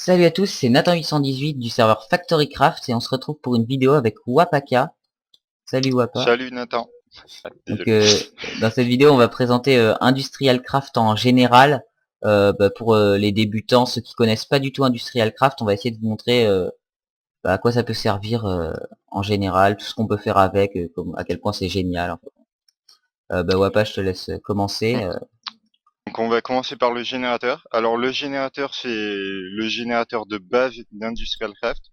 Salut à tous, c'est Nathan818 du serveur FactoryCraft et on se retrouve pour une vidéo avec Wapaka. Salut Wapa. Salut Nathan. Ah, Donc désolé. dans cette vidéo on va présenter Industrial Craft en général. Pour les débutants, ceux qui connaissent pas du tout Industrial Craft, on va essayer de vous montrer à quoi ça peut servir en général, tout ce qu'on peut faire avec, à quel point c'est génial. Wapa, je te laisse commencer. Donc on va commencer par le générateur. Alors le générateur, c'est le générateur de base d'Industrial Craft.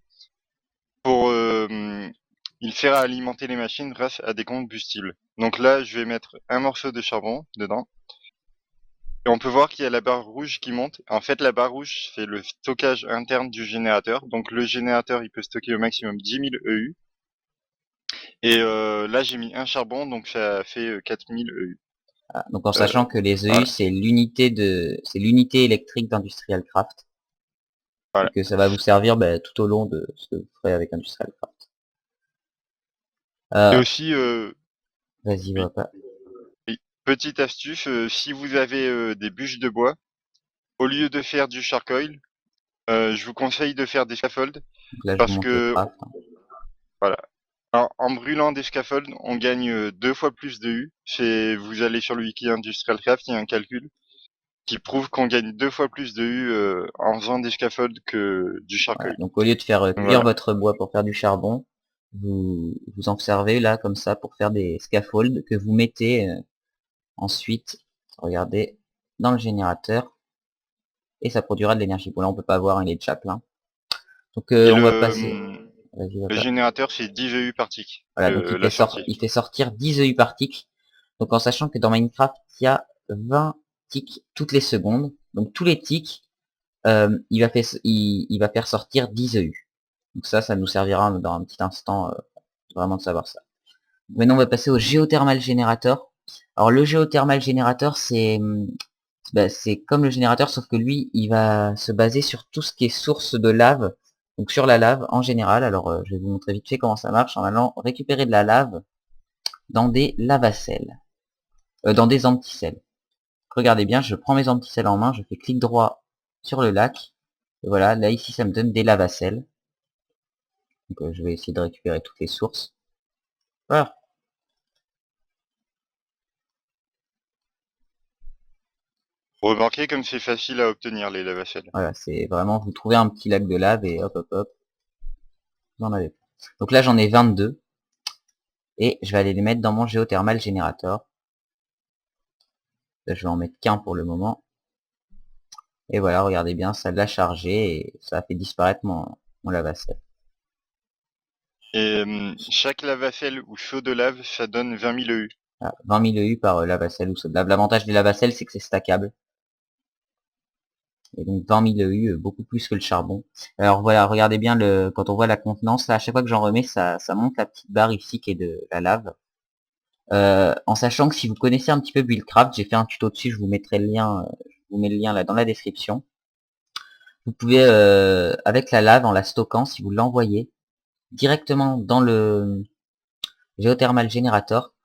Il fait alimenter les machines grâce à des combustibles. Donc là, je vais mettre un morceau de charbon dedans. Et on peut voir qu'il y a la barre rouge qui monte. En fait, la barre rouge, c'est le stockage interne du générateur. Donc le générateur, il peut stocker au maximum 10 000 EU. Et là, j'ai mis un charbon, donc ça fait 4000 EU. Donc en Euh, sachant que les EU voilà. c'est l'unité électrique d'Industrial Craft. Et Voilà. que ça va vous servir tout au long de ce que vous ferez avec Industrial Craft. Et Euh, aussi, Vas-y, oui, Wapa. oui, petite astuce, si vous avez des bûches de bois, au lieu de faire du charcoal, je vous conseille de faire des scaffolds Donc là je vous parce montre le que, craft. voilà, en brûlant des scaffolds, on gagne 2 fois plus de U. Vous allez sur le wiki Industrial Craft, il y a un calcul qui prouve qu'on gagne 2 fois plus de U en faisant des scaffolds que du Voilà. charcoal. Donc au lieu de faire cuire Voilà. votre bois pour faire du charbon, vous en servez là comme ça pour faire des scaffolds que vous mettez ensuite, regardez, dans le générateur et ça produira de l'énergie. Bon là on peut pas voir, hein, il est déjà plein. Donc Et on va passer. Vas-y, le Wapa. générateur, c'est 10 EU par tick, Voilà, donc la sortie. il fait sortir 10 EU par tick. Donc en sachant que dans Minecraft, il y a 20 ticks toutes les secondes. Donc tous les ticks, il va faire sortir 10 EU. Donc ça nous servira dans un petit instant vraiment de savoir ça. Maintenant, on va passer au géothermal générateur. Alors le géothermal générateur, c'est comme le générateur, sauf que lui, il va se baser sur tout ce qui est source de lave. Donc sur la lave en général. Alors je vais vous montrer vite fait comment ça marche en allant récupérer de la lave dans des lavacelles, dans des anticelles. Regardez bien, je prends mes anticelles en main, je fais clic droit sur le lac. Et voilà, là ici ça me donne des lavacelles. Donc je vais essayer de récupérer toutes les sources. Voilà, Remarquez comme c'est facile à obtenir les lavacelles. voilà, c'est vraiment, vous trouvez un petit lac de lave et hop hop hop, vous en avez. Donc là j'en ai 22 et je vais aller les mettre dans mon géothermal générateur. Là je vais en mettre qu'un pour le moment. Et voilà, regardez bien, ça l'a chargé et ça a fait disparaître mon lavacelle. Et chaque lavacelle ou seau de lave, ça donne 20 000 EU. Voilà, 20 000 EU par lavacelle ou seau de lave. L'avantage des lavacelles c'est que c'est stackable. Et donc 20 000 EU, beaucoup plus que le charbon. Alors voilà, regardez bien quand on voit la contenance, là, à chaque fois que j'en remets, ça monte la petite barre ici qui est de la lave. En sachant que si vous connaissez un petit peu Buildcraft, j'ai fait un tuto dessus, je vous mettrai le lien, je vous mets le lien là dans la description. Vous pouvez, avec la lave, en la stockant, si vous l'envoyez directement dans le Geothermal Generator,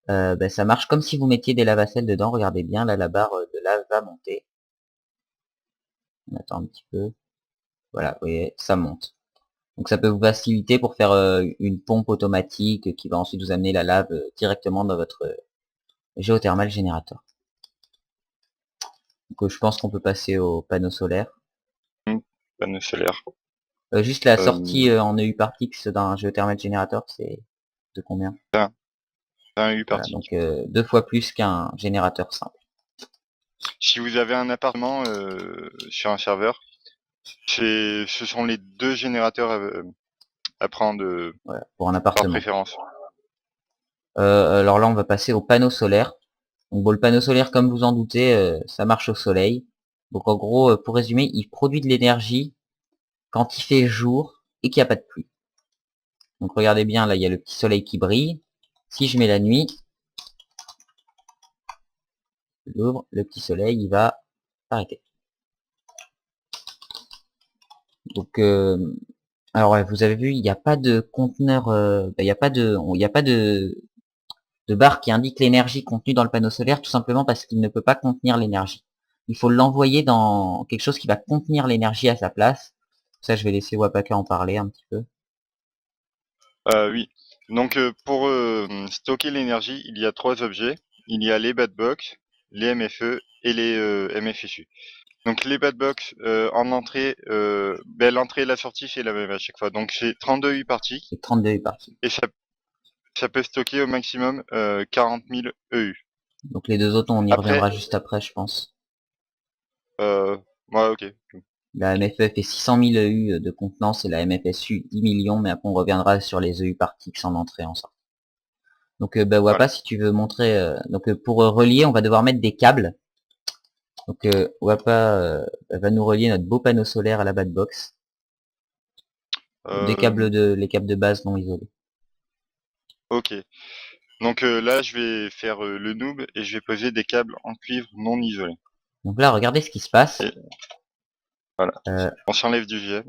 ça marche comme si vous mettiez des lavacelles dedans. Regardez bien, là la barre de lave va monter. On attend un petit peu. Voilà, vous voyez, ça monte. Donc ça peut vous faciliter pour faire une pompe automatique qui va ensuite vous amener la lave directement dans votre Geothermal Generator. Donc je pense qu'on peut passer au panneau solaire. Panneau solaire. Juste la sortie Euh, en EU par Tix d'un Geothermal Generator, c'est de combien? 20 EU par Voilà, tick. donc 2 fois plus qu'un générateur simple. Si vous avez un appartement sur un serveur, ce sont les 2 générateurs à prendre Voilà, pour un par appartement. préférence. Alors là, on va passer au panneau solaire. Donc bon, le panneau solaire, comme vous en doutez, ça marche au soleil. Donc en gros, pour résumer, il produit de l'énergie quand il fait jour et qu'il n'y a pas de pluie. Donc regardez bien, là, il y a le petit soleil qui brille. Si je mets la nuit, je l'ouvre, le petit soleil, il va s'arrêter. Donc, alors ouais, vous avez vu, il n'y a pas de conteneur, il n'y a pas de barre qui indique l'énergie contenue dans le panneau solaire, tout simplement parce qu'il ne peut pas contenir l'énergie. Il faut l'envoyer dans quelque chose qui va contenir l'énergie à sa place. Ça, je vais laisser Wapaka en parler un petit peu. Oui. Donc pour stocker l'énergie, il y a 3 objets. Il y a les Batbox, les MFE et les MFSU. Donc les Batbox en entrée, l'entrée et la sortie c'est la même à chaque fois. Donc c'est 32 U par tick Et 32 est parti. et ça peut stocker au maximum 40 000 EU. Donc les deux autres, on y Après, reviendra juste après, je pense. ouais, ok. La MFE fait 600 000 EU de contenance et la MFSU 10 millions, mais après on reviendra sur les EU par tick en entrée en sortie. Donc bah, Voilà. Wapa, si tu veux montrer... donc pour relier, on va devoir mettre des câbles. Donc Wapa va nous relier notre beau panneau solaire à la Batbox. Des câbles les câbles de base non isolés. Ok. Donc là, je vais faire le noob et je vais poser des câbles en cuivre non isolés. Donc là, regardez ce qui se passe. Et voilà. On s'enlève du gel.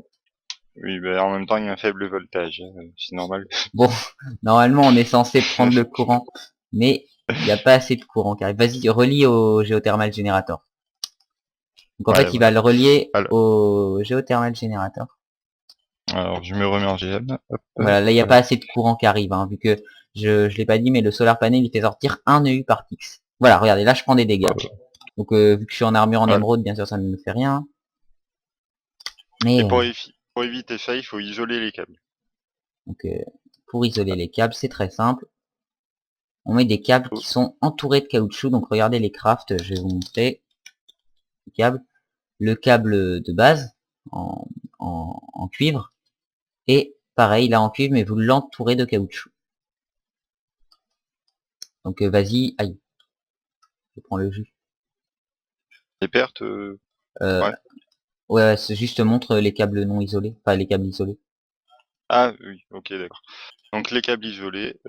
Oui, en même temps, il y a un faible voltage, c'est normal. Bon, normalement, on est censé prendre le courant, mais il n'y a pas assez de courant qui arrive. Vas-y, relie au géothermal générateur. Donc en Ouais, fait, il va le relier alors, au géothermal générateur. alors, je me remets en GM. Hop, Voilà, là, il n'y a pas voilà. assez de courant qui arrive, hein, vu que je l'ai pas dit, mais le solar panel, il fait sortir 1 EU par tix. Voilà, regardez, là, je prends des dégâts. Donc, vu que je suis en armure en Voilà. émeraude, bien sûr, ça ne me fait rien. Et Mais, pour éviter ça, il faut isoler les câbles. donc, pour isoler les câbles, c'est très simple. On met des câbles qui sont entourés de caoutchouc. Donc, regardez les crafts, je vais vous montrer. Les câbles. Le câble de base, en cuivre. Et pareil, là en cuivre, mais vous l'entourez de caoutchouc. Donc, vas-y, aïe. Je prends le jus. Les pertes, ouais. Ouais, c'est juste montre les câbles non isolés, enfin les câbles isolés. Ah oui, ok, d'accord. Donc les câbles isolés,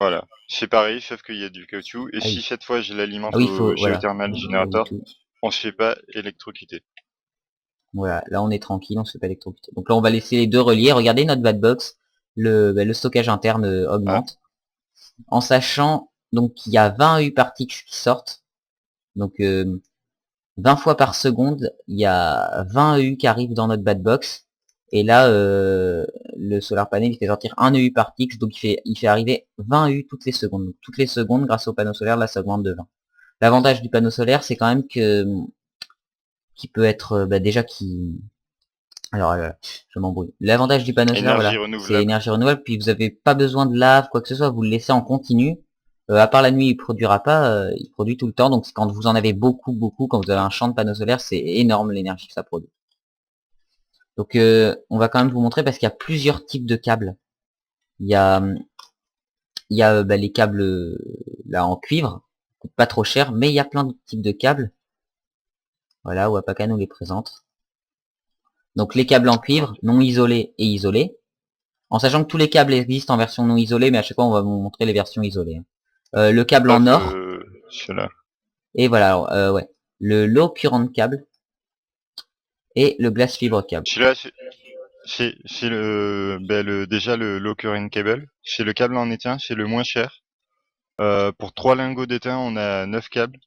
voilà. C'est pareil, sauf qu'il y a du caoutchouc. Et si Aïe. cette fois je Ah l'alimente oui, au voilà, géothermal générateur, tout. on se fait pas électrocuter. Voilà, là on est tranquille, on se fait pas électrocuter. Donc là on va laisser les deux reliés. Regardez notre batbox, le stockage interne Ah, augmente. En sachant donc qu'il y a 20 U par tick qui sortent. Donc 20 fois par seconde, il y a 20 EU qui arrivent dans notre batbox. Et là, le solar panel, il fait sortir 1 EU par tix, donc il fait arriver 20 EU toutes les secondes. Donc, toutes les secondes, grâce au panneau solaire, là, ça augmente de 20. L'avantage du panneau solaire, c'est quand même que qui peut être déjà qui... Alors, je m'embrouille. L'avantage du panneau solaire, énergie voilà, c'est renouvelable. énergie renouvelable, puis vous n'avez pas besoin de lave, quoi que ce soit, vous le laissez en continu. À part la nuit, il produira pas, il produit tout le temps, donc quand vous en avez beaucoup, quand vous avez un champ de panneaux solaires, c'est énorme l'énergie que ça produit. Donc on va quand même vous montrer parce qu'il y a plusieurs types de câbles. Il y a, les câbles là en cuivre, pas trop cher, mais il y a plein de types de câbles. Voilà, Wapaka nous les présente. Donc les câbles en cuivre, non isolés et isolés. En sachant que tous les câbles existent en version non isolée, mais à chaque fois on va vous montrer les versions isolées. Le câble en Sauf or, cela. et voilà, ouais. Le low current câble et le glass fibre câble. Celui-là, c'est déjà le low current cable. C'est le câble en étain, c'est le moins cher. Pour 3 lingots d'étain, on a 9 câbles.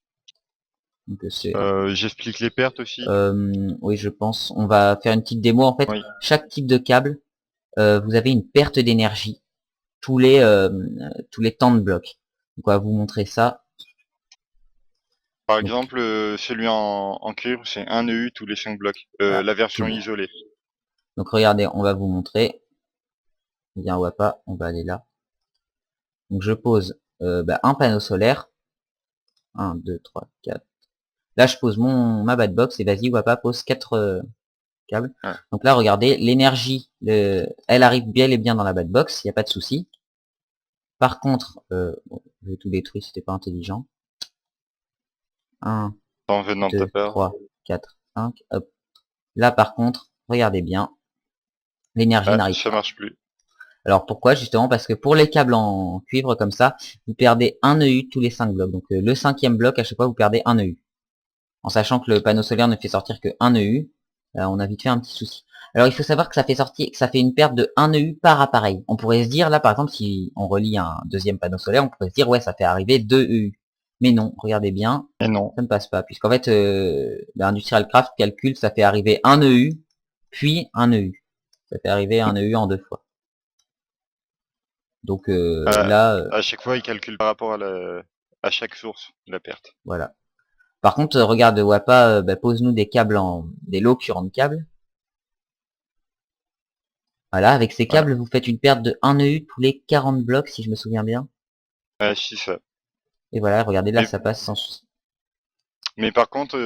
Donc J'explique les pertes aussi. oui, je pense. On va faire une petite démo. En fait, Oui. chaque type de câble, vous avez une perte d'énergie tous les temps de bloc. Donc on va vous montrer ça. Par Donc, exemple, celui en cuivre, c'est 1 EU tous les 5 blocs. voilà, La version isolée. donc regardez, on va vous montrer. Bien, on va pas, on va aller là. Donc je pose un panneau solaire. 1, 2, 3, 4. Là, je pose ma batbox et vas-y, Wapa pose 4 câbles. Ouais. Donc là, regardez, l'énergie, elle arrive bien et bien dans la batbox, il n'y a pas de souci. Par contre, bon, je vais tout détruire, c'était pas intelligent. 1, En venant de 2, ta part. 3, 4, 5, hop. Là, par contre, regardez bien, l'énergie Ah, n'arrive ça pas. marche plus. Alors pourquoi? Justement parce que pour les câbles en cuivre comme ça, vous perdez 1 EU tous les 5 blocs. Donc le 5e bloc, à chaque fois, vous perdez 1 EU. En sachant que le panneau solaire ne fait sortir que 1 EU, on a vite fait un petit souci. Alors il faut savoir que ça fait une perte de 1 EU par appareil. On pourrait se dire, là par exemple, si on relie un deuxième panneau solaire, on pourrait se dire, ouais, ça fait arriver 2 EU. Mais non, regardez bien, Et non. ça ne passe pas, puisqu'en fait, Industrial Craft calcule, ça fait arriver un EU, puis un EU. Ça fait arriver un EU en 2 fois. Donc là, À chaque fois, il calcule par rapport à chaque source, la perte. voilà. Par contre, regarde, Wapa, pose-nous des câbles des lots current de câbles. Voilà, avec ces Voilà. câbles, vous faites une perte de 1 EU tous les 40 blocs, si je me souviens bien. Si, ça. Et voilà, regardez, là, Mais, ça passe sans souci. mais par contre,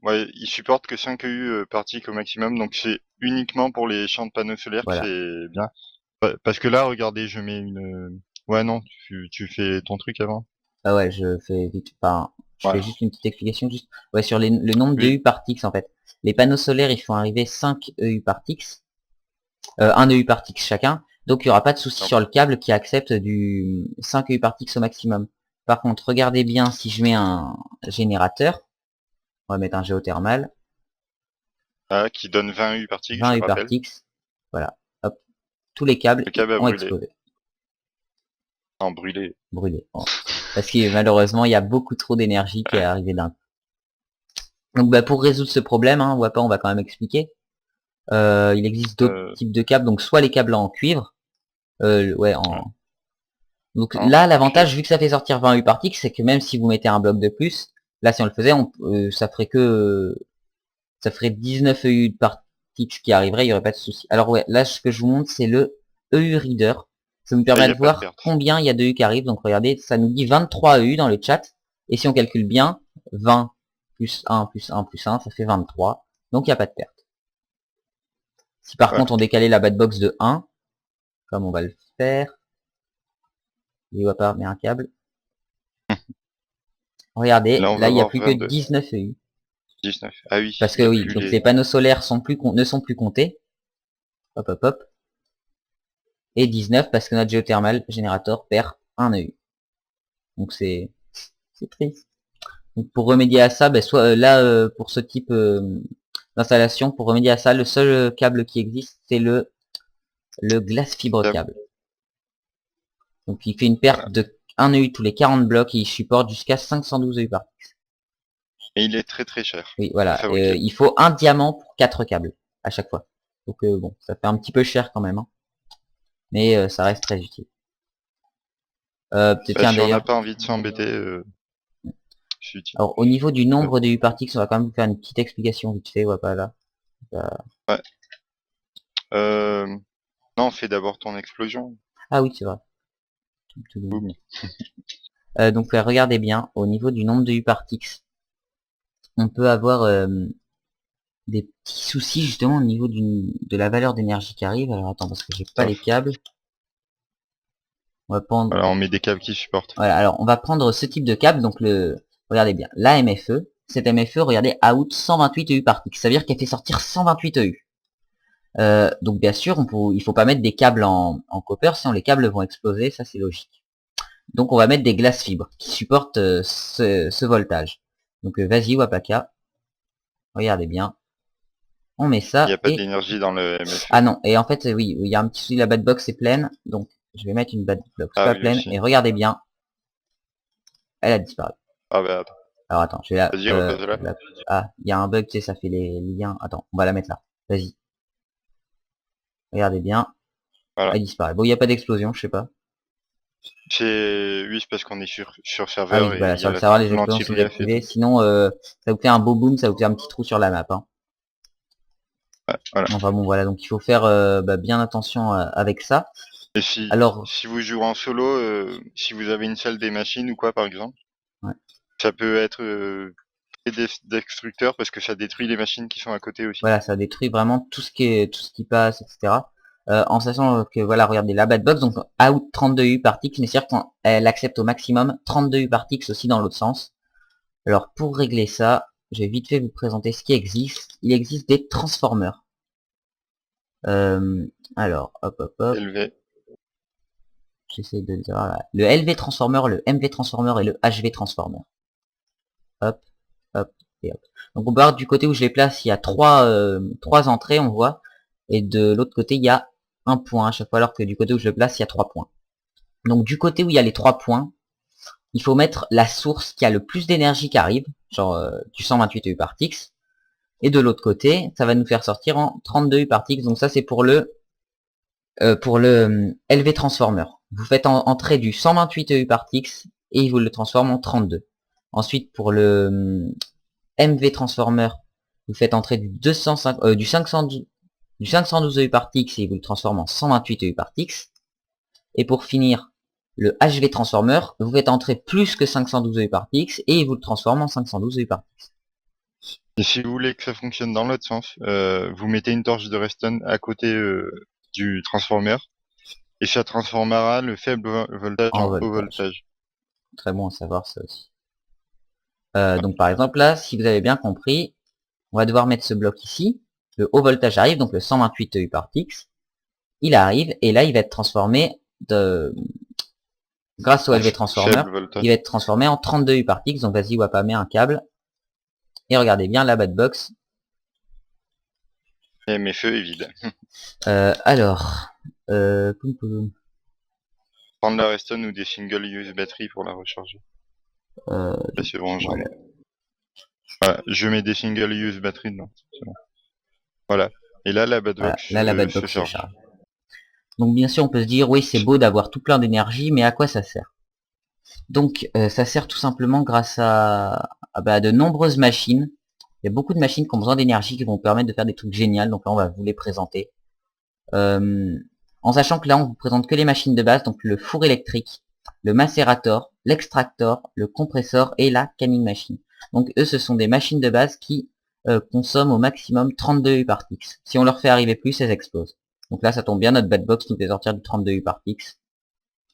ouais, il supporte que 5 EU par tick au maximum, donc c'est uniquement pour les champs de panneaux solaires que Voilà. c'est bien. Parce que là, regardez, je mets une... Ouais, non, tu fais ton truc avant. Ah ouais, je fais vite, enfin, je fais Voilà. juste une petite explication, juste, ouais, sur le nombre de Oui. EU par ticks, en fait. Les panneaux solaires, ils font arriver 5 EU par ticks, 1 EU par ticks chacun, donc il n'y aura pas de souci Non. sur le câble qui accepte du 5 EU par ticks au maximum. Par contre, regardez bien si je mets un générateur, on va mettre un géothermal, Ah, qui donne 20 U par tick, 20 je EU par rappelle. ticks, voilà, hop, tous les câbles Le câble a ont brûlé. explosé, Non, brûlé. brûlé. Bon. Parce que malheureusement, il y a beaucoup trop d'énergie qui est arrivée d'un coup. Donc pour résoudre ce problème, on va quand même expliquer. Il existe d'autres types de câbles, donc soit les câbles en cuivre, ouais, donc Non, là l'avantage vu que ça fait sortir 20 U par tick, c'est que même si vous mettez un bloc de plus, là si on le faisait, ça ferait que ça ferait 19 EU par tick qui arriverait, il n'y aurait pas de souci. Alors ouais, là ce que je vous montre c'est le EU Reader. Ça me il permet n'y de a pas de voir perte. combien il y a de EU qui arrivent. Donc regardez, ça nous dit 23 EU dans le chat. Et si on calcule bien, 20 plus 1 plus 1 plus 1, ça fait 23. Donc il n'y a pas de perte. Si par Ouais. contre on décalait la bad box de 1, comme on va le faire, il va pas mettre un câble. Regardez, Là, on là va il n'y a voir plus que 22. 19 EU. 19. Ah oui, Parce il que n'y a oui, plus donc les... les panneaux solaires ne sont plus comptés. Hop hop hop. Et 19 parce que notre géothermal générateur perd 1 EU. Donc c'est triste. Donc pour remédier à ça, soit là pour ce type d'installation, pour remédier à ça, le seul câble qui existe, c'est le glace fibre câbles. câble. Donc il fait une perte Voilà. de 1 EU tous les 40 blocs et il supporte jusqu'à 512 EU par. Et il est très très cher Oui, à voilà. fabriquer. Il faut un diamant pour 4 câbles à chaque fois. Donc bon, ça fait un petit peu cher quand même. Mais ça reste très utile. Tiens Si on n'a d'ailleurs. pas envie de s'embêter, c'est utile. Alors au niveau du nombre de U par ticks, on va quand même vous faire une petite explication vite fait, ouais, pas là. Ouais. Non, fais d'abord ton explosion. Ah oui, c'est vrai. Boum. Donc regardez bien, au niveau du nombre de U par ticks, on peut avoir des petits soucis justement au niveau de la valeur d'énergie qui arrive. Alors attends, parce que j'ai pas les câbles. On va prendre. Voilà, on met des câbles qui supportent. Voilà, alors on va prendre ce type de câble, donc regardez bien, la MFE. Cette MFE, regardez, out 128 EU par tick. Ça veut dire qu'elle fait sortir 128 EU. Donc bien sûr, il faut pas mettre des câbles en copper, sinon les câbles vont exploser, ça c'est logique. Donc on va mettre des glaces fibres qui supportent ce voltage. Donc vas-y Wapaka, regardez bien. On met Il ça n'y a pas et... d'énergie dans le MFE. Ah non, et en fait oui, il y a un petit souci, la bad box est pleine, donc je vais mettre une bad box Ah pas oui, pleine, aussi. et regardez bien, elle a disparu. Ah bah attends. Alors attends, je vais la... Vas-y, repose-la. Ah, il y a un bug, tu sais, ça fait les liens. Attends, on va la mettre là. Vas-y. Regardez bien, Voilà. elle disparaît. Bon, il n'y a pas d'explosion, je sais pas. Oui, c'est parce qu'on est sur Ah serveur oui, et voilà, il y sur a le serveur, les explosions sont l'anti-brief et désactivées. tout. Sinon, ça vous fait un beau boom, ça vous fait un petit trou sur la map. Ouais, voilà. Enfin bon, voilà, donc il faut faire bien attention avec ça. Et Alors, si vous jouez en solo, si vous avez une salle des machines ou quoi par exemple, ouais, ça peut être destructeur parce que ça détruit les machines qui sont à côté aussi. voilà, ça détruit vraiment tout ce qui passe, etc. En sachant que, voilà, regardez, la bad box, donc out 32 U par ticks, mais c'est-à-dire qu'elle accepte au maximum 32 U par ticks aussi dans l'autre sens. Alors, pour régler ça, je vais vite fait vous présenter ce qui existe. Il existe des transformers. Alors, hop, hop, hop. Élevé. J'essaie de dire là. Le LV Transformer, le MV Transformer et le HV Transformer. Hop, hop, et hop. Donc on peut voir du côté où je les place, il y a trois entrées, on voit. Et de l'autre côté, il y a un point à chaque fois, alors que du côté où je le place, il y a 3 points. Donc du côté où il y a les 3 points, il faut mettre la source qui a le plus d'énergie qui arrive, genre du 128 EU par tix, et de l'autre côté, ça va nous faire sortir en 32 EU par tix, donc ça c'est pour le LV Transformer. Vous faites entrer du 128 EU par tix, et il vous le transforme en 32. Ensuite, pour le MV Transformer, vous faites entrer du 512 EU par tix, et il vous le transforme en 128 EU par tix. Et pour finir, le HV Transformer, vous faites entrer plus que 512 EU par tix, et il vous le transforme en 512 EU par tix. Et si vous voulez que ça fonctionne dans l'autre sens, vous mettez une torche de redstone à côté du transformer, et ça transformera le faible voltage en haut voltage. Très bon à savoir ça aussi. Donc par exemple là, si vous avez bien compris, on va devoir mettre ce bloc ici. Le haut voltage arrive, donc le 128 EU par tix. Il arrive, et là il va être transformé grâce au LV Transformer, il va être transformé en 32 EU par tix. Donc vas-y, Wapa, mets un câble. Et regardez bien la bad box. Et mes feux est vide. Alors, prendre la redstone ou des single use batteries pour la recharger. C'est bon, j'en ai. Voilà, je mets des single use batteries dedans. Bon. Voilà. Et là, la bad box, là, la bad box se charge. Donc bien sûr, on peut se dire, oui, c'est beau d'avoir tout plein d'énergie, mais à quoi ça sert? Donc ça sert tout simplement grâce à de nombreuses machines. Il y a beaucoup de machines qui ont besoin d'énergie, qui vont permettre de faire des trucs géniaux. Donc là, on va vous les présenter. En sachant que là, on vous présente que les machines de base, donc le four électrique, le macérator, l'extractor, le compresseur et la canning machine. Donc eux, ce sont des machines de base qui consomment au maximum 32 U par tix. Si on leur fait arriver plus, elles explosent. Donc là, ça tombe bien, notre bad box nous fait sortir du 32 U par tix.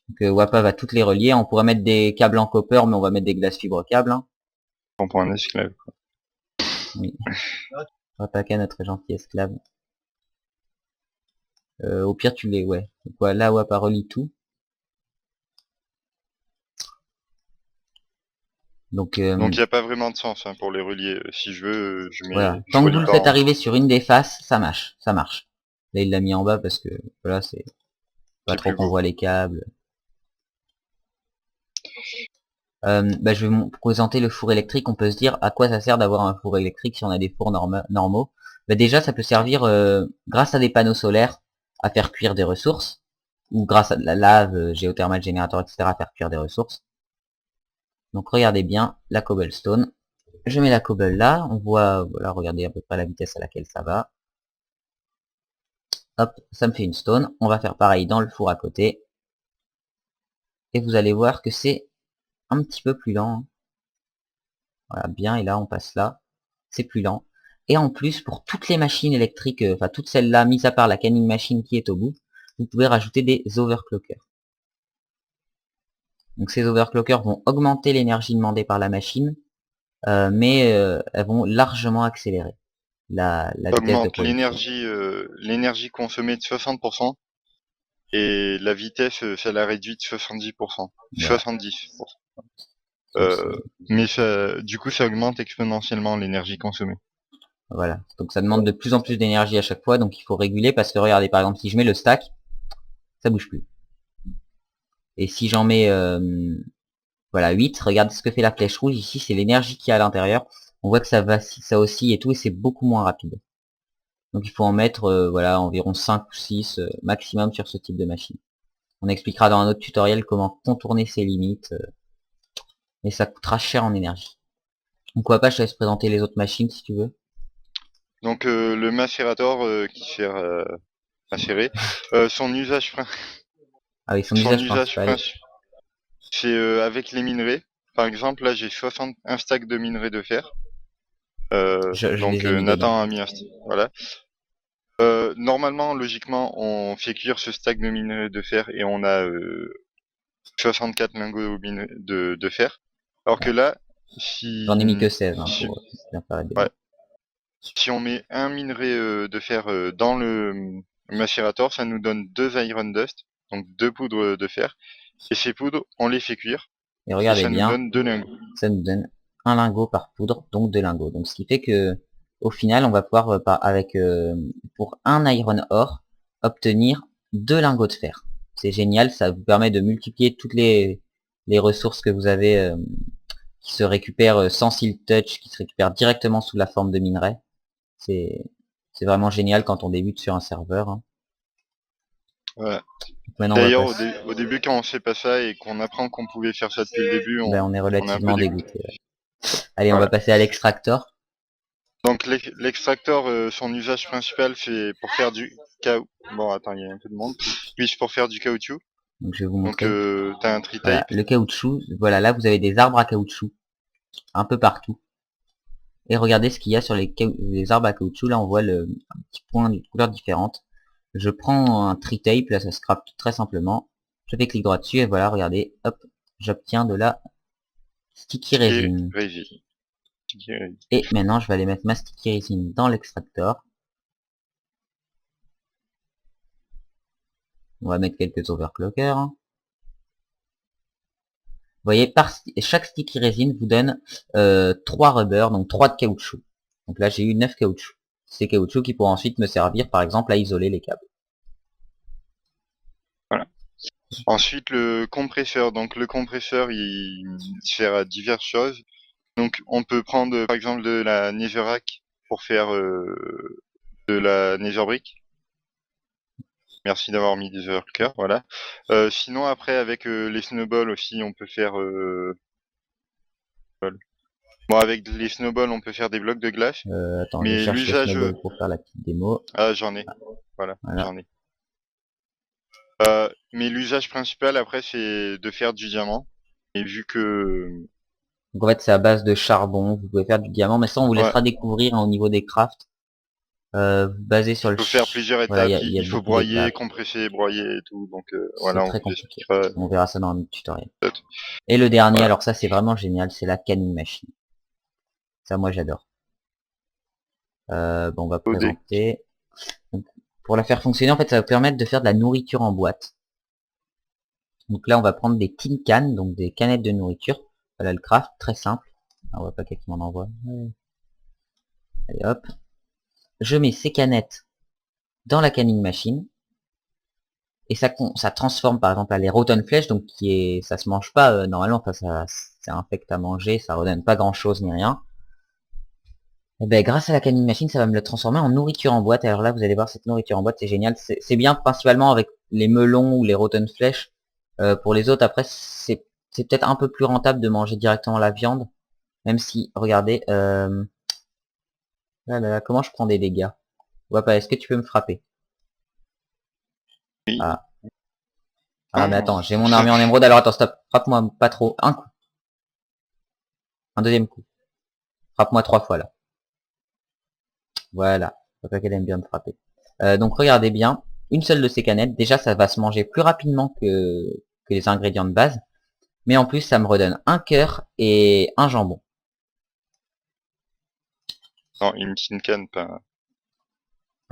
Donc Wapa va toutes les relier. On pourrait mettre des câbles en copper, mais on va mettre des glaces fibre câbles. Hein. On prend un esclave. Oui. Wapaka, notre gentil esclave. Au pire, tu les... Ouais. Donc voilà, Wapa relie tout. Donc il n'y a pas vraiment de sens hein, pour les relier. Si je veux, je mets... Voilà. Tant que vous le faites arriver sur une des faces, ça marche. Ça marche. Là, il l'a mis en bas parce que voilà, c'est pas trop qu'on voit les câbles. Je vais vous présenter le four électrique. On peut se dire à quoi ça sert d'avoir un four électrique si on a des fours normaux. Déjà, ça peut servir grâce à des panneaux solaires à faire cuire des ressources, ou grâce à de la lave, géothermal, générateur, etc. à faire cuire des ressources. Donc regardez bien la cobblestone. Je mets la cobble là, on voit, voilà, regardez à peu près la vitesse à laquelle ça va. Hop, ça me fait une stone. On va faire pareil dans le four à côté. Et vous allez voir que c'est un petit peu plus lent. Voilà, bien, et là on passe là. C'est plus lent. Et en plus, pour toutes les machines électriques, enfin toutes celles-là, mis à part la canning machine qui est au bout, vous pouvez rajouter des overclockers. Donc ces overclockers vont augmenter l'énergie demandée par la machine, mais elles vont largement accélérer la vitesse de production. L'énergie consommée de 60%, et la vitesse, ça la réduit de 70%. Voilà. 70%. Mais ça, du coup, ça augmente exponentiellement l'énergie consommée. Voilà, donc ça demande de plus en plus d'énergie à chaque fois, donc il faut réguler, parce que regardez, par exemple, si je mets le stack, ça bouge plus. Et si j'en mets voilà 8, regardez ce que fait la flèche rouge, ici c'est l'énergie qui est à l'intérieur, on voit que ça oscille et tout, et c'est beaucoup moins rapide. Donc il faut en mettre voilà environ 5 ou 6 maximum sur ce type de machine. On expliquera dans un autre tutoriel comment contourner ces limites, mais ça coûtera cher en énergie. Donc Wapa, je te laisse présenter les autres machines si tu veux. Donc le macérator qui sert macérer, son usage principal. Ah oui, son usage principal. C'est avec les minerais. Par exemple, là j'ai 61 stacks de minerais de fer. Donc Nathan a mis un stack. Voilà. Normalement, logiquement, on fait cuire ce stack de minerais de fer et on a 64 lingots de fer. Alors que là, si... J'en ai mis que 16. Hein, si... pour bien faire ouais. Si on met un minerai de fer dans le macérator, ça nous donne 2 iron dust, donc 2 poudres de fer. Et ces poudres, on les fait cuire. Et regardez ça bien, nous donne 2 lingots. Ça nous donne un lingot par poudre, donc 2 lingots. Donc ce qui fait que au final, on va pouvoir pour un iron ore obtenir 2 lingots de fer. C'est génial, ça vous permet de multiplier toutes les les ressources que vous avez qui se récupèrent sans Silk Touch, qui se récupèrent directement sous la forme de minerais. C'est vraiment génial quand on débute sur un serveur. Hein. Ouais. Donc maintenant, on va D'ailleurs, passer. au début, quand on fait pas ça et qu'on apprend qu'on pouvait faire ça depuis le début, Ben, on est on est un peu relativement dégoûté. dégoûté. Ouais. Allez, on va Voilà. passer à l'extractor. Donc l'extracteur, son usage principal, c'est pour faire du caoutchouc. Bon, attends, il y a un peu de monde. Oui, c'est pour faire du caoutchouc. Donc je vais vous Donc montrer. t'as un tree Voilà, tape. le caoutchouc. Voilà, là vous avez des arbres à caoutchouc un peu partout. Et regardez ce qu'il y a sur les arbres à caoutchouc. Là, on voit un petit point de couleur différente. Je prends un tree tape, là ça scrape très simplement. Je fais clic droit dessus et voilà, regardez, hop, j'obtiens de la sticky resin. Et maintenant, je vais aller mettre ma sticky resin dans l'extractor. On va mettre quelques overclockers. Vous voyez, chaque sticky resin vous donne 3 rubbers, donc 3 de caoutchouc. Donc là, j'ai eu 9 caoutchouc. Ces caoutchoucs qui pourront ensuite me servir, par exemple, à isoler les câbles. Voilà. Ensuite, le compresseur. Donc le compresseur, il sert à diverses choses. Donc on peut prendre par exemple de la netherrack pour faire de la netherbrick. Merci d'avoir mis des overclockers, voilà. Sinon après avec les snowballs aussi, on peut faire bon, avec les snowballs, on peut faire des blocs de glace. Attends, je Mais cherche le l'usage... snowball pour faire la petite démo. Ah, j'en ai. Voilà, Voilà. j'en ai. Mais l'usage principal, après, c'est de faire du diamant. Et vu que... Donc en fait, c'est à base de charbon. Vous pouvez faire du diamant, mais ça, on vous Ouais, laissera découvrir hein, au niveau des crafts. Basé sur le... il faut faire plusieurs Voilà, étapes. il y a Il faut beaucoup broyer, d'étapes. compresser, broyer et tout. Donc C'est voilà, on très vous compliqué. expliquera. On verra ça dans un autre tutoriel. Peut-être. Et le dernier, Voilà. alors ça, c'est vraiment génial, c'est la canning machine. Ça, moi, j'adore. Bon, on va Au dé. présenter. Donc, pour la faire fonctionner, en fait, ça va permettre de faire de la nourriture en boîte. Donc là, on va prendre des tin cans, donc des canettes de nourriture. Voilà le craft, très simple. On voit pas quelqu'un m'en envoie. Ouais. Allez, hop. Je mets ces canettes dans la canning machine. Et ça transforme, par exemple, les rotten flesh, donc ça se mange pas normalement, enfin, ça, c'est infect à manger, ça redonne pas grand chose ni rien. Et ben, grâce à la canning machine, ça va me le transformer en nourriture en boîte. Alors là, vous allez voir cette nourriture en boîte, c'est génial. C'est bien principalement avec les melons ou les rotten flesh. Pour les autres, après, c'est peut-être un peu plus rentable de manger directement la viande. Même si, regardez, comment je prends des dégâts? Ouais, pas, est-ce que tu peux me frapper? Oui. Ah. Ah, mais Oh. attends, j'ai mon armure en émeraude, alors attends, stop. Frappe-moi pas trop. Un coup. Un deuxième coup. Frappe-moi 3 fois, là. Voilà. Je vois qu'elle aime bien me frapper. Donc, regardez bien. Une seule de ces canettes, déjà, ça va se manger plus rapidement que les ingrédients de base. Mais en plus, ça me redonne un cœur et un jambon. Non, une tin can, pas...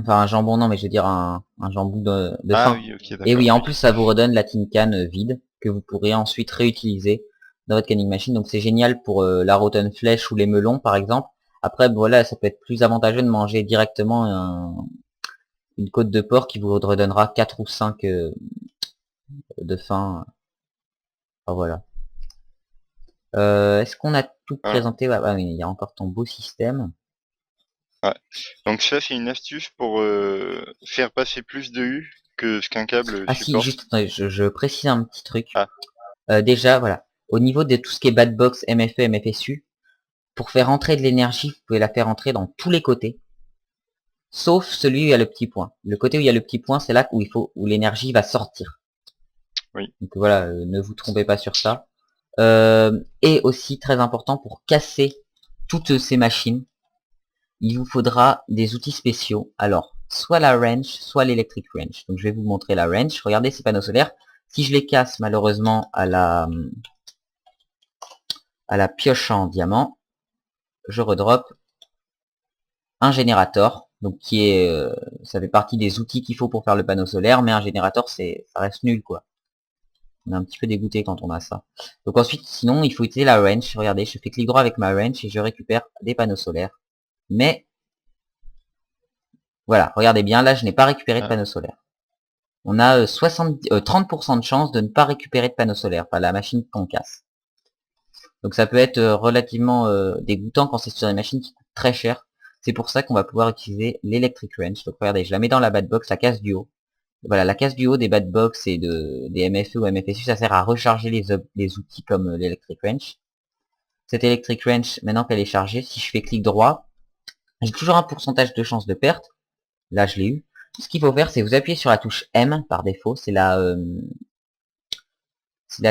Enfin, un jambon, non, mais je veux dire un jambon de Ah faim. oui, ok, Et d'accord, oui, en oui. plus, ça vous redonne la tin can vide, que vous pourrez ensuite réutiliser dans votre canning machine. Donc, c'est génial pour la rotten flesh ou les melons, par exemple. Après, voilà, ça peut être plus avantageux de manger directement une côte de porc qui vous redonnera 4 ou 5 de faim. Enfin, voilà. Est-ce qu'on a tout Voilà. présenté? Ouais, oui, il y a encore ton beau système. Ouais. Donc ça, c'est une astuce pour faire passer plus de U que ce qu'un câble Ah si, supporte. juste, attendez, je précise un petit truc. Ah, Déjà, voilà. Au niveau de tout ce qui est bad box, MFE, MFSU, pour faire entrer de l'énergie, vous pouvez la faire entrer dans tous les côtés, sauf celui où il y a le petit point. Le côté où il y a le petit point, c'est là où l'énergie va sortir. oui. Donc voilà, ne vous trompez pas sur ça. Et aussi, très important, pour casser toutes ces machines, il vous faudra des outils spéciaux. Alors, soit la wrench, soit l'electric wrench. Donc je vais vous montrer la wrench. Regardez ces panneaux solaires. Si je les casse malheureusement à la pioche en diamant, je redrop un générateur. Donc ça fait partie des outils qu'il faut pour faire le panneau solaire, mais un générateur ça reste nul quoi. On est un petit peu dégoûté quand on a ça. Donc ensuite, sinon, il faut utiliser la wrench. Regardez, je fais clic droit avec ma wrench et je récupère des panneaux solaires. Mais voilà, regardez bien, là je n'ai pas récupéré de Ah, panneaux solaires. on a 30% de chance de ne pas récupérer de panneau solaire, enfin la machine qu'on casse. Donc ça peut être relativement dégoûtant quand c'est sur des machines qui coûtent très cher. C'est pour ça qu'on va pouvoir utiliser l'Electric Wrench. Donc regardez, je la mets dans la bad box, la case du haut. Voilà, la case du haut des bad box et des MFE ou MFSU, ça sert à recharger les outils comme l'Electric Wrench. Cette Electric Wrench, maintenant qu'elle est chargée, si je fais clic droit, j'ai toujours un pourcentage de chance de perte. Là, je l'ai eu. Tout ce qu'il faut faire, c'est vous appuyer sur la touche M par défaut. C'est la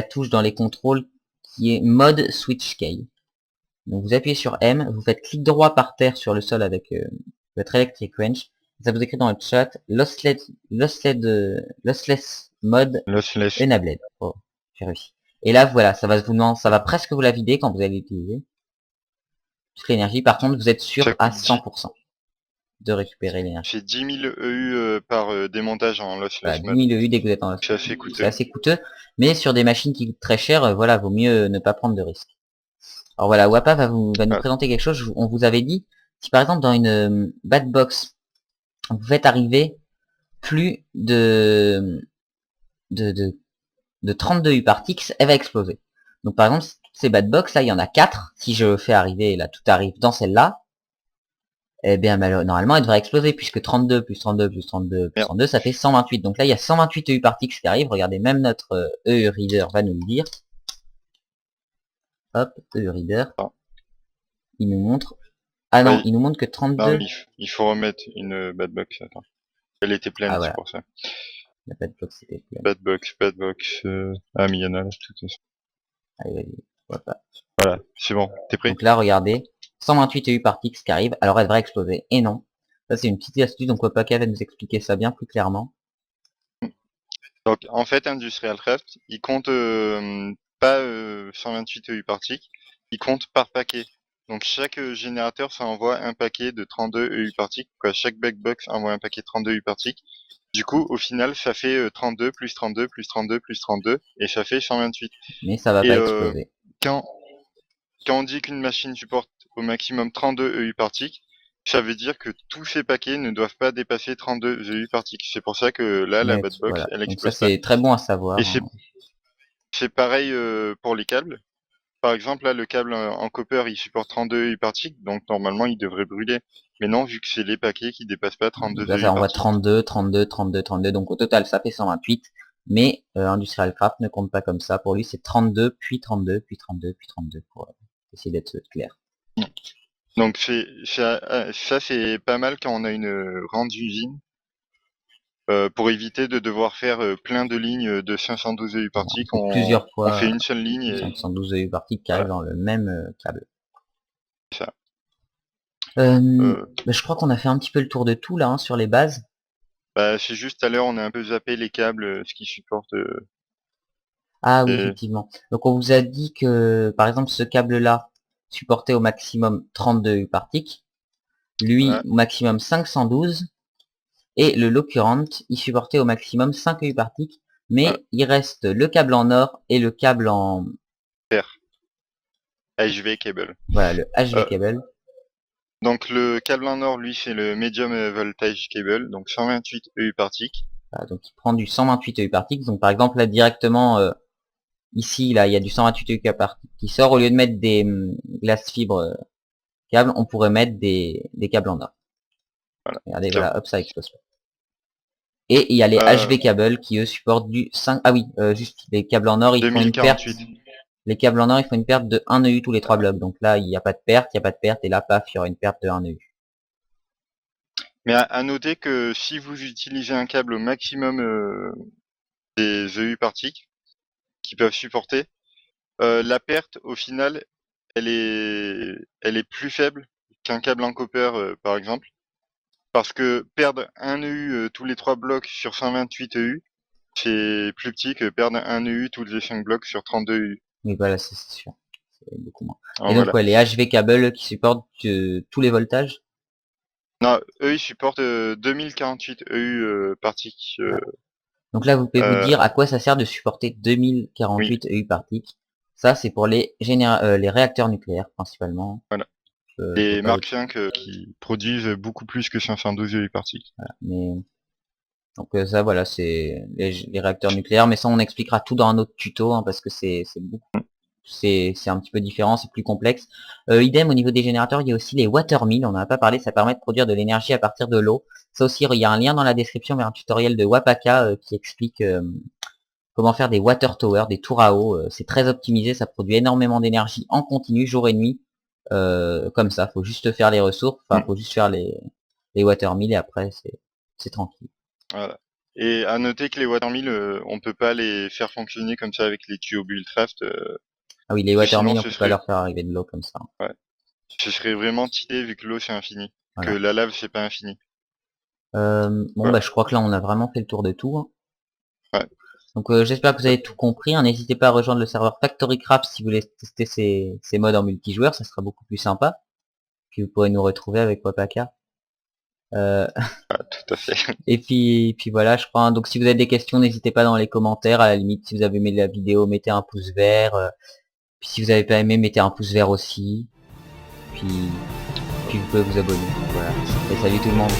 touche dans les contrôles qui est Mode Switch Key. Donc vous appuyez sur M, vous faites clic droit par terre sur le sol avec votre Electric Wrench. Ça vous écrit dans le chat Lossless Mode Lossless. Enabled. Oh, j'ai réussi. Et là, voilà, ça va presque vous la vider quand vous allez l'utiliser. Toute l'énergie, par contre, vous êtes sûr à 100% de récupérer l'énergie. J'ai 10 000 EU par démontage en lossless Voilà, 10 mode. 000 EU dès que vous êtes en C'est assez coûteux. C'est assez coûteux, mais sur des machines qui coûtent très cher, voilà, vaut mieux ne pas prendre de risques. Alors voilà, Wapa va nous présenter quelque chose. On vous avait dit, si par exemple dans une bad box, vous faites arriver plus de 32 U par ticks, elle va exploser. Donc par exemple, ces bad box là, il y en a 4. Si je fais arriver, là tout arrive dans celle-là, eh bien normalement elle devrait exploser, puisque 32 plus 32 plus 32 plus 32, ça fait 128. Donc là, il y a 128 EU par ticks qui arrivent. Regardez, même notre EU Reader va nous le dire. Hop, EU Reader. Il nous montre... Ah non, il nous montre que 32... Non, il faut remettre une bad box, attends. Elle était pleine, c'est pour ça. La bad box était pleine. Bad box, ah mais il y en a là, tout ça. Allez, vas-y, voilà, c'est bon, t'es prêt? Donc là, regardez, 128 EU par ticks qui arrive, alors elle devrait exploser, et non. Ça c'est une petite astuce, donc Wapaka va nous expliquer ça bien plus clairement. Donc en fait, Industrial Craft, il compte pas 128 EU par tick, il compte par paquet. Donc chaque générateur, ça envoie un paquet de 32 EU par tick, quoi. Chaque backbox envoie un paquet de 32 EU par tick. Du coup, au final, ça fait 32 plus 32 plus 32 plus 32, et ça fait 128. Mais ça va pas exploser. Quand on dit qu'une machine supporte au maximum 32 EU par tick, ça veut dire que tous ces paquets ne doivent pas dépasser 32 EU par tick. C'est pour ça que là, la bad box, elle explose. Donc ça c'est très bon à savoir. Et c'est pareil pour les câbles. Par exemple, là, le câble en copper, il supporte 32 EU par tick, donc normalement, il devrait brûler. Mais non, vu que c'est les paquets qui dépassent pas 32 EU par tick. Là, ça envoie 32, 32, 32, 32, donc au total, ça fait 128. Mais Industrial Craft ne compte pas comme ça. Pour lui, c'est 32, puis 32, puis 32, puis 32, pour essayer d'être clair. Donc ça, c'est pas mal quand on a une grande usine. Pour éviter de devoir faire plein de lignes de 512 EU par tick, plusieurs fois, on fait une seule ligne et 512 EU par tick qui arrive dans le même câble. Ça. Je crois qu'on a fait un petit peu le tour de tout là hein, sur les bases. Bah, c'est juste tout à l'heure on a un peu zappé les câbles, ce qui supporte. Ah oui, effectivement. Donc on vous a dit que par exemple ce câble là supportait au maximum 32 U par tick. Lui au maximum 512. Et le low current, il supportait au maximum 5 EU par tick, mais il reste le câble en or et le câble en... HV cable. Voilà, le HV cable. Donc le câble en or, lui, c'est le medium voltage cable, donc 128 EU par tick. Voilà, donc il prend du 128 EU par tick. Donc par exemple là directement, ici, là, il y a du 128 EU par tick qui sort. Au lieu de mettre des glaces fibres câbles, on pourrait mettre des câbles en or. Voilà. Regardez, voilà, hop, ça explose. Et il y a les HV cables qui eux supportent du 5... Ah oui, juste les câbles en or, ils font une perte. Les câbles en or, il faut une perte de 1 EU tous les 3 blocs. Donc là, il n'y a pas de perte, et là, paf, il y aura une perte de 1 EU. Mais à noter que si vous utilisez un câble au maximum des EU par tick, qui peuvent supporter, la perte, au final, elle est plus faible qu'un câble en copper, par exemple. Parce que perdre 1 EU tous les 3 blocs sur 128 EU, c'est plus petit que perdre 1 EU tous les 5 blocs sur 32 EU. Oui, voilà, c'est sûr. C'est beaucoup moins. Et donc, ouais, les HV cables qui supportent tous les voltages? Non, eux, ils supportent 2048 EU par tick. Donc là, vous pouvez vous dire à quoi ça sert de supporter 2048 EU par tick. Ça, c'est pour les réacteurs nucléaires, principalement. Voilà. Les Mark V qui produisent beaucoup plus que 512 EU par tick. Voilà, mais Donc ça voilà, c'est les réacteurs nucléaires, mais ça on expliquera tout dans un autre tuto, hein, parce que c'est un petit peu différent, c'est plus complexe. Idem au niveau des générateurs, il y a aussi les watermills, on n'en a pas parlé, ça permet de produire de l'énergie à partir de l'eau. Ça aussi, il y a un lien dans la description vers un tutoriel de Wapaka qui explique comment faire des water towers, des tours à eau. C'est très optimisé, ça produit énormément d'énergie en continu, jour et nuit. Comme ça, faut juste faire les ressources, enfin faut juste faire les watermills et après c'est tranquille. Voilà. Et à noter que les watermills, on peut pas les faire fonctionner comme ça avec les tuyaux Buildcraft, Ah oui, les parce que sinon watermills, on peut pas leur faire arriver de l'eau comme ça. ouais, ce serait vraiment cheaté vu que l'eau c'est infini, que Voilà. la lave c'est pas infini. Bon Voilà. bah je crois que là on a vraiment fait le tour de tout, hein. Ouais. Donc j'espère que vous avez tout compris, hein. N'hésitez pas à rejoindre le serveur FactoryCraft si vous voulez tester ces modes en multijoueur, ça sera beaucoup plus sympa. Puis vous pourrez nous retrouver avec Wapaka. Euh, Tout à fait. et puis voilà, je crois, hein. Donc si vous avez des questions, n'hésitez pas dans les commentaires. À la limite, si vous avez aimé la vidéo, mettez un pouce vert. Puis si vous avez pas aimé, mettez un pouce vert aussi. Puis, puis vous pouvez vous abonner. Voilà. Et salut tout le monde.